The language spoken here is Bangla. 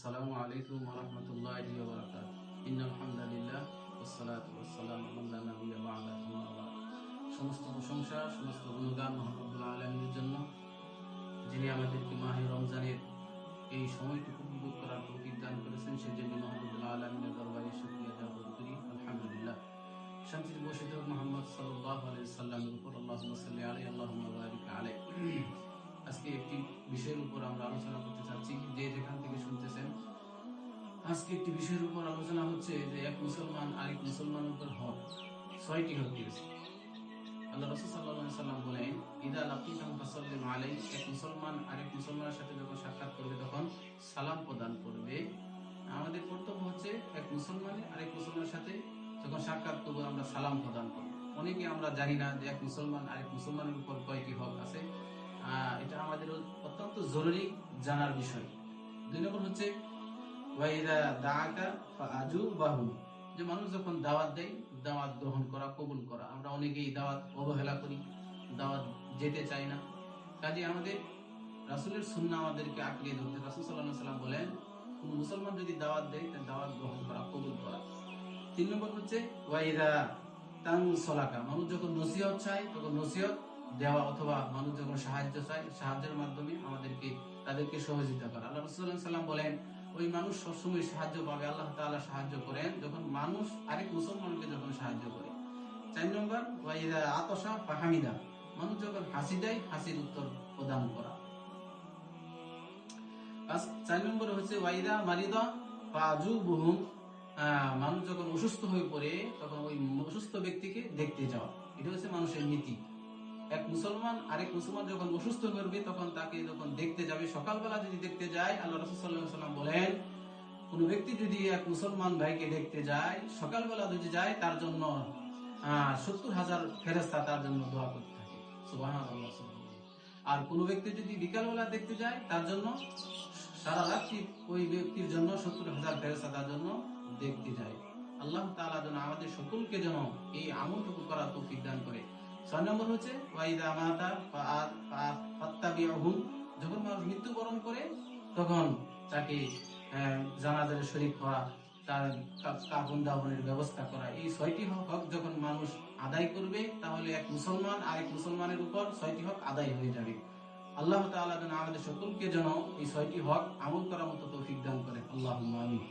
আসসালামু আলাইকুম ওয়া রাহমাতুল্লাহি ওয়া বারাকাতুহু। ইন্নাল হামদালিল্লাহ ওয়াসসালাতু ওয়াসসালামু আলা নাবিয়্যিনা ওয়া আলা আলিহি ওয়া সাহবিহি। সমস্ত প্রশংসা, সমস্ত গুণগান মহান রব্বুল আলামিনের জন্য, যিনি আমাদেরকে মাহে রমজানের এই সময়টুকু উপভোগ করার তৌফিক দান করেছেন। সেজন্য মহান রব্বুল আলামিনের দরবারে শুকরিয়া জ্ঞাপন করি, আলহামদুলিল্লাহ। শান্তির বর্ষিত হোক মুহাম্মদ সাল্লাল্লাহু আলাইহি ওয়াসাল্লামের উপর, আল্লাহুম্মা সাল্লি আলাইহি আল্লাহুম্মা বারিক আলাইহি। আজকে একটি বিষয়ের উপর আমরা আলোচনা করতে চাচ্ছি, যে যেখান থেকে শুনতেছেন। আজকে একটি বিষয়ের উপর আলোচনা হচ্ছে যে এক মুসলমান আরেক মুসলমানের উপর হক, 6টি হক দিয়েছে। আল্লাহ রাসূল সাল্লাল্লাহু আলাইহি সাল্লাম বলেন, ইদা লাকিতাহুম ফাসাল্লিম আলাইহি, এক মুসলমান আরেক মুসলমানের সাথে যখন সাক্ষাৎ করবে তখন সালাম প্রদান করবে। আমাদের কর্তব্য হচ্ছে এক মুসলমান আরেক মুসলমানের সাথে যখন সাক্ষাৎ করবো আমরা সালাম প্রদান করব। অনেকে আমরা জানি না যে এক মুসলমান আরেক মুসলমানের উপর কয়টি হক আছে। এটা আমাদের অত্যন্ত জরুরি জানার বিষয়। 2 নম্বর হচ্ছে ওয়াইদা দাআকা ফাআজুবাহু, যে মানুষ যখন দাওয়াত দেয়, দাওয়াত গ্রহণ করা, কবুল করা। আমরা অনেকেই দাওয়াত অবহেলা করি, দাওয়াত যেতে চাই না। কাজে আমাদের রাসূলের সুন্নাহ আমাদেরকে আঁকড়িয়ে ধরতে। রাসূল সাল্লাল্লাহু আলাইহি সাল্লাম বলেন, কোন মুসলমান যদি দাওয়াত দেয় তার দাওয়াত গ্রহণ করা, কবুল করা। 3 নম্বর হচ্ছে ওয়াইদা তানসলাকা, মানুষ যখন নসিহত চায় তখন নসিহত দেওয়া, অথবা মানুষ যখন সাহায্য চায় সাহায্যের মাধ্যমে তাদেরকে সহযোগিতা করা। আল্লাহ রাসূল সাল্লাল্লাহু আলাইহি সাল্লাম বলেন, ওই মানুষ সবসময় সাহায্য পাবে, আল্লাহ তাআলা সাহায্য করেন যখন মানুষ আরেক মুসলমানকে যখন সাহায্য করে। 4 নম্বর ওয়াইদা আতাশা ফাহামিদা, মানুষ যখন হাসি দেয় হাসির উত্তর প্রদান করা। 4 নম্বর হচ্ছে ওয়াইদা মারিদা ফাজুবুহুম, মানুষ যখন অসুস্থ হয়ে পড়ে তখন ওই অসুস্থ ব্যক্তিকে দেখতে যাওয়া। এটা হচ্ছে মানুষের নীতি। এক মুসলমান আরেক মুসলমান যখন অসুস্থ করবে তখন তাকে যখন দেখতে যাবে, সকালবেলা যদি দেখতে যায়, আল্লাহ রাসূল সাল্লাল্লাহু আলাইহি সাল্লাম বলেন, কোন ব্যক্তি যদি এক মুসলমান ভাইকে দেখতে যায়, সকালবেলা যদি যায়, তার জন্য 70,000 ফেরেশতা তার জন্য দোয়া করতে থাকে। সুবহানাল্লাহ, সুবহানাল্লাহ। আর কোন ব্যক্তি যদি বিকালবেলা দেখতে যায়, তার জন্য সারা রাত্রি ওই ব্যক্তির জন্য 70,000 ফেরেশতা তার জন্য দেখতে যায়। আল্লাহ তাআলা যেন আমাদের সকলকে যেন এই আমলটুকু করার তৌফিক দান করে। 6 নম্বর হচ্ছে ওয়াইদা মাতা ফাত্তাবিউহু, যখন মানুষ মৃত্যুবরণ করে তখন তাকে জানাজার শরীক করা, তার কাফন দাফনের ব্যবস্থা করা। এই 6টি হক যখন মানুষ আদায় করবে, তাহলে এক মুসলমান আরেক মুসলমানের উপর 6টি হক আদায় হয়ে যাবে। আল্লাহ তাআলা যেন আমাদের সকলকে যেন এই 6টি হক আমল করার মতো তৌফিক দান করে। আল্লাহুম্মা আমিন।